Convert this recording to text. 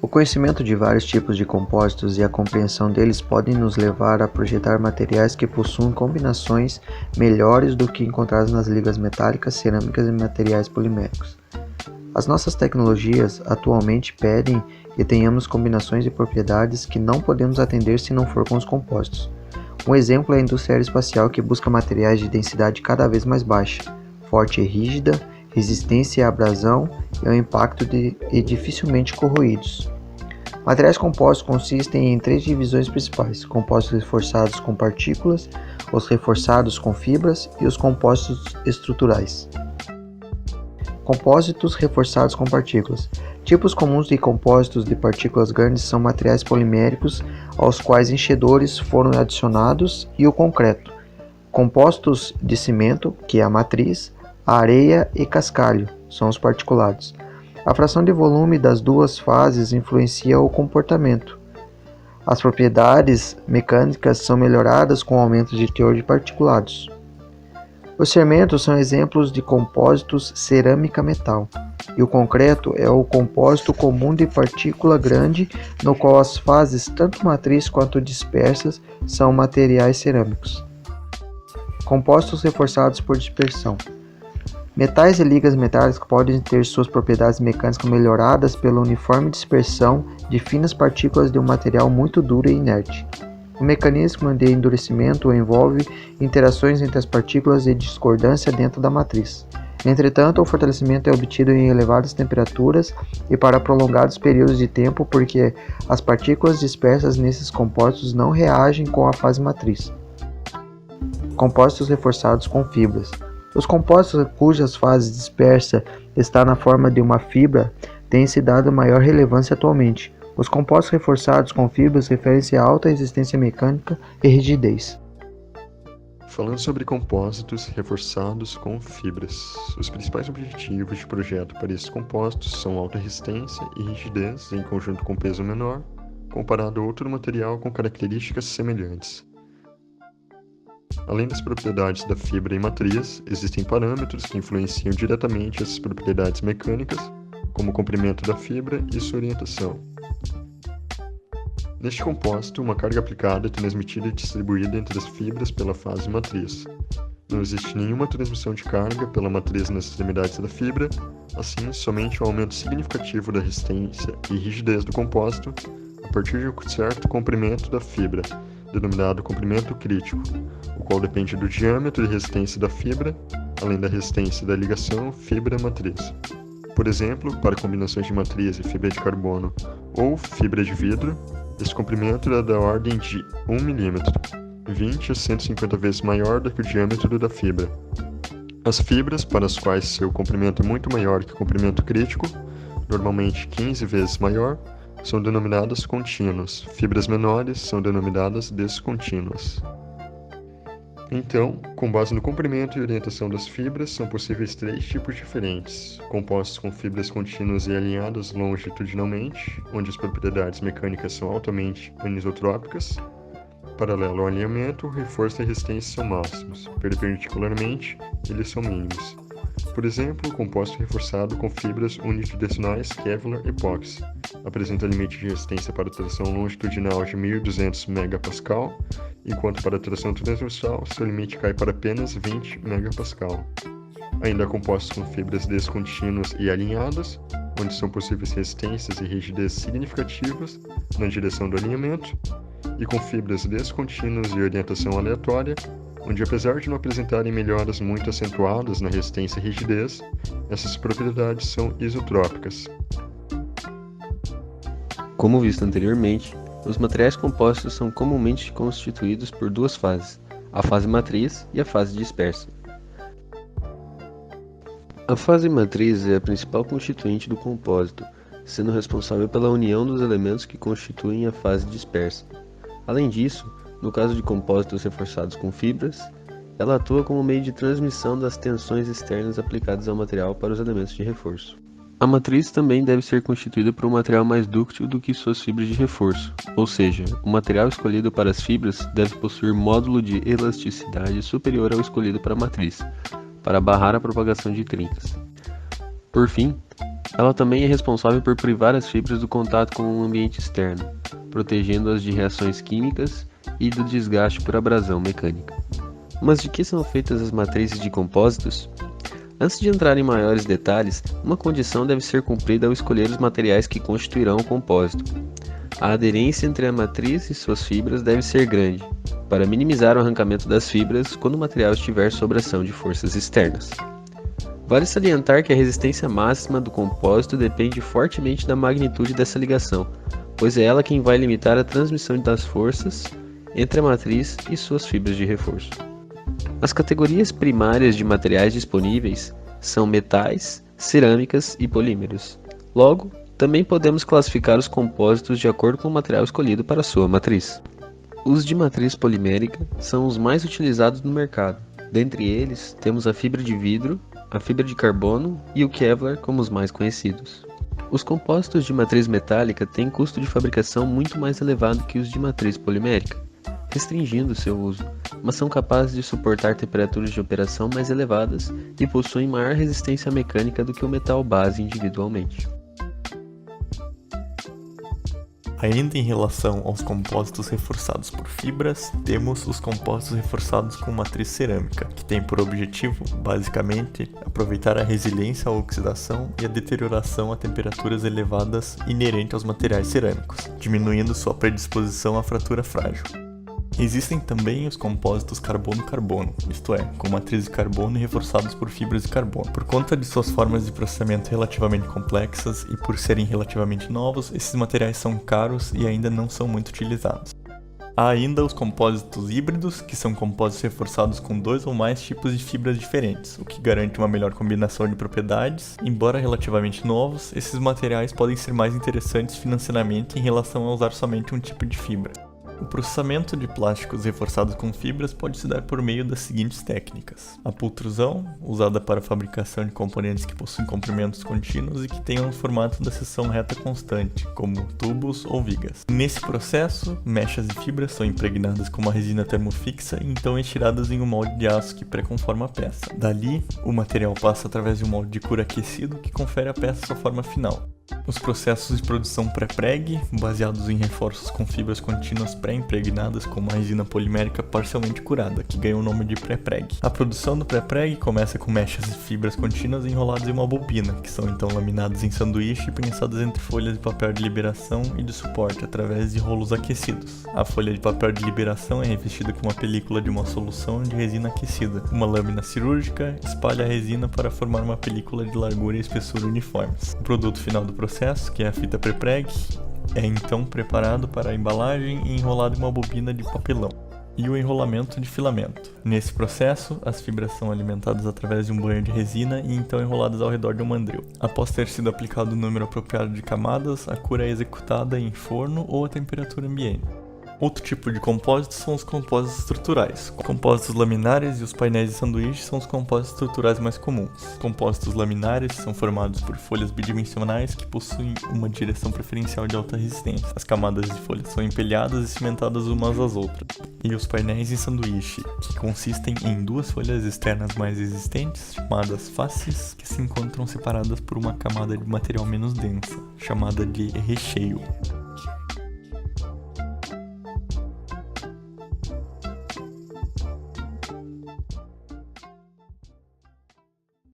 O conhecimento de vários tipos de compósitos e a compreensão deles podem nos levar a projetar materiais que possuem combinações melhores do que encontradas nas ligas metálicas, cerâmicas e materiais poliméricos. As nossas tecnologias atualmente pedem que tenhamos combinações de propriedades que não podemos atender se não for com os compósitos. Um exemplo é a indústria aeroespacial, que busca materiais de densidade cada vez mais baixa, forte e rígida, resistência à abrasão e ao impacto e dificilmente corroídos. Materiais compostos consistem em 3 divisões principais: compósitos reforçados com partículas, os reforçados com fibras e os compósitos estruturais. Compósitos reforçados com partículas. Tipos comuns de compósitos de partículas grandes são materiais poliméricos, aos quais enchedores foram adicionados, e o concreto. Compostos de cimento, que é a matriz, a areia e cascalho, são os particulados. A fração de volume das duas fases influencia o comportamento. As propriedades mecânicas são melhoradas com o aumento de teor de particulados. Os cementos são exemplos de compósitos cerâmica-metal, e o concreto é o compósito comum de partícula grande, no qual as fases, tanto matriz quanto dispersas, são materiais cerâmicos. Compostos reforçados por dispersão. Metais e ligas metálicas podem ter suas propriedades mecânicas melhoradas pela uniforme dispersão de finas partículas de um material muito duro e inerte. O mecanismo de endurecimento envolve interações entre as partículas e discordância dentro da matriz. Entretanto, o fortalecimento é obtido em elevadas temperaturas e para prolongados períodos de tempo, porque as partículas dispersas nesses compósitos não reagem com a fase matriz. Compósitos reforçados com fibras. Os compósitos cujas fase dispersa está na forma de uma fibra têm se dado maior relevância atualmente. Os compostos reforçados com fibras referem-se a alta resistência mecânica e rigidez. Falando sobre compósitos reforçados com fibras, os principais objetivos de projeto para esses compostos são alta resistência e rigidez em conjunto com peso menor, comparado a outro material com características semelhantes. Além das propriedades da fibra e matriz, existem parâmetros que influenciam diretamente essas propriedades mecânicas, como o comprimento da fibra e sua orientação. Neste compósito, uma carga aplicada é transmitida e distribuída entre as fibras pela fase matriz. Não existe nenhuma transmissão de carga pela matriz nas extremidades da fibra, assim, somente um aumento significativo da resistência e rigidez do compósito a partir de um certo comprimento da fibra, denominado comprimento crítico, o qual depende do diâmetro e resistência da fibra, além da resistência da ligação fibra-matriz. Por exemplo, para combinações de matriz e fibra de carbono ou fibra de vidro, esse comprimento é da ordem de 1 mm, 20 a 150 vezes maior do que o diâmetro da fibra. As fibras, para as quais seu comprimento é muito maior que o comprimento crítico, normalmente 15 vezes maior, são denominadas contínuas. Fibras menores são denominadas descontínuas. Então, com base no comprimento e orientação das fibras, são possíveis 3 tipos diferentes: compostos com fibras contínuas e alinhadas longitudinalmente, onde as propriedades mecânicas são altamente anisotrópicas. Paralelo ao alinhamento, o reforço e a resistência são máximos; perpendicularmente, eles são mínimos. Por exemplo, o composto reforçado com fibras unidirecionais Kevlar Epóxi apresenta limite de resistência para tração longitudinal de 1.200 MPa, enquanto para tração transversal seu limite cai para apenas 20 MPa. Ainda há compostos com fibras descontínuas e alinhadas, onde são possíveis resistências e rigidez significativas na direção do alinhamento, e com fibras descontínuas e orientação aleatória, onde, apesar de não apresentarem melhoras muito acentuadas na resistência e rigidez, essas propriedades são isotrópicas. Como visto anteriormente, os materiais compostos são comumente constituídos por 2 fases, a fase matriz e a fase dispersa. A fase matriz é a principal constituinte do compósito, sendo responsável pela união dos elementos que constituem a fase dispersa. Além disso, no caso de compósitos reforçados com fibras, ela atua como meio de transmissão das tensões externas aplicadas ao material para os elementos de reforço. A matriz também deve ser constituída por um material mais dúctil do que suas fibras de reforço, ou seja, o material escolhido para as fibras deve possuir módulo de elasticidade superior ao escolhido para a matriz, para barrar a propagação de trincas. Por fim, Ela também é responsável por privar as fibras do contato com o ambiente externo, protegendo-as de reações químicas e do desgaste por abrasão mecânica. Mas de que são feitas as matrizes de compósitos? Antes de entrar em maiores detalhes, uma condição deve ser cumprida ao escolher os materiais que constituirão o compósito. A aderência entre a matriz e suas fibras deve ser grande, para minimizar o arrancamento das fibras quando o material estiver sob ação de forças externas. Vale salientar que a resistência máxima do compósito depende fortemente da magnitude dessa ligação, pois é ela quem vai limitar a transmissão das forças entre a matriz e suas fibras de reforço. As categorias primárias de materiais disponíveis são metais, cerâmicas e polímeros. Logo, também podemos classificar os compósitos de acordo com o material escolhido para sua matriz. Os de matriz polimérica são os mais utilizados no mercado. Dentre eles, temos a fibra de vidro, a fibra de carbono e o Kevlar como os mais conhecidos. Os compósitos de matriz metálica têm custo de fabricação muito mais elevado que os de matriz polimérica, restringindo seu uso, mas são capazes de suportar temperaturas de operação mais elevadas e possuem maior resistência mecânica do que o metal base individualmente. Ainda em relação aos compósitos reforçados por fibras, temos os compósitos reforçados com matriz cerâmica, que tem por objetivo, basicamente, aproveitar a resiliência à oxidação e a deterioração a temperaturas elevadas inerente aos materiais cerâmicos, diminuindo sua predisposição à fratura frágil. Existem também os compósitos carbono-carbono, isto é, com matriz de carbono e reforçados por fibras de carbono. Por conta de suas formas de processamento relativamente complexas e por serem relativamente novos, esses materiais são caros e ainda não são muito utilizados. Há ainda os compósitos híbridos, que são compósitos reforçados com 2 ou mais tipos de fibras diferentes, o que garante uma melhor combinação de propriedades. Embora relativamente novos, esses materiais podem ser mais interessantes financeiramente em relação a usar somente um tipo de fibra. O processamento de plásticos reforçados com fibras pode se dar por meio das seguintes técnicas: a pultrusão, usada para a fabricação de componentes que possuem comprimentos contínuos e que tenham o formato da seção reta constante, como tubos ou vigas. Nesse processo, mechas e fibras são impregnadas com uma resina termofixa e então estiradas em um molde de aço que pré-conforma a peça. Dali, o material passa através de um molde de cura aquecido que confere à peça sua forma final. Os processos de produção pré-preg, baseados em reforços com fibras contínuas pré-impregnadas com uma resina polimérica parcialmente curada, que ganha o nome de pré-preg. A produção do pré-preg começa com mechas e fibras contínuas enroladas em uma bobina, que são então laminadas em sanduíche e prensadas entre folhas de papel de liberação e de suporte através de rolos aquecidos. A folha de papel de liberação é revestida com uma película de uma solução de resina aquecida. Uma lâmina cirúrgica espalha a resina para formar uma película de largura e espessura uniformes. O produto final do processo, que é a fita pré-preg, é então preparado para a embalagem e enrolado em uma bobina de papelão. E o enrolamento de filamento. Nesse processo, as fibras são alimentadas através de um banho de resina e então enroladas ao redor de um mandril. Após ter sido aplicado o número apropriado de camadas, a cura é executada em forno ou a temperatura ambiente. Outro tipo de compósitos são os compósitos estruturais. Compósitos laminares e os painéis de sanduíche são os compósitos estruturais mais comuns. Compósitos laminares são formados por folhas bidimensionais que possuem uma direção preferencial de alta resistência. As camadas de folhas são empilhadas e cimentadas umas às outras. E os painéis de sanduíche, que consistem em 2 folhas externas mais resistentes, chamadas faces, que se encontram separadas por uma camada de material menos densa, chamada de recheio.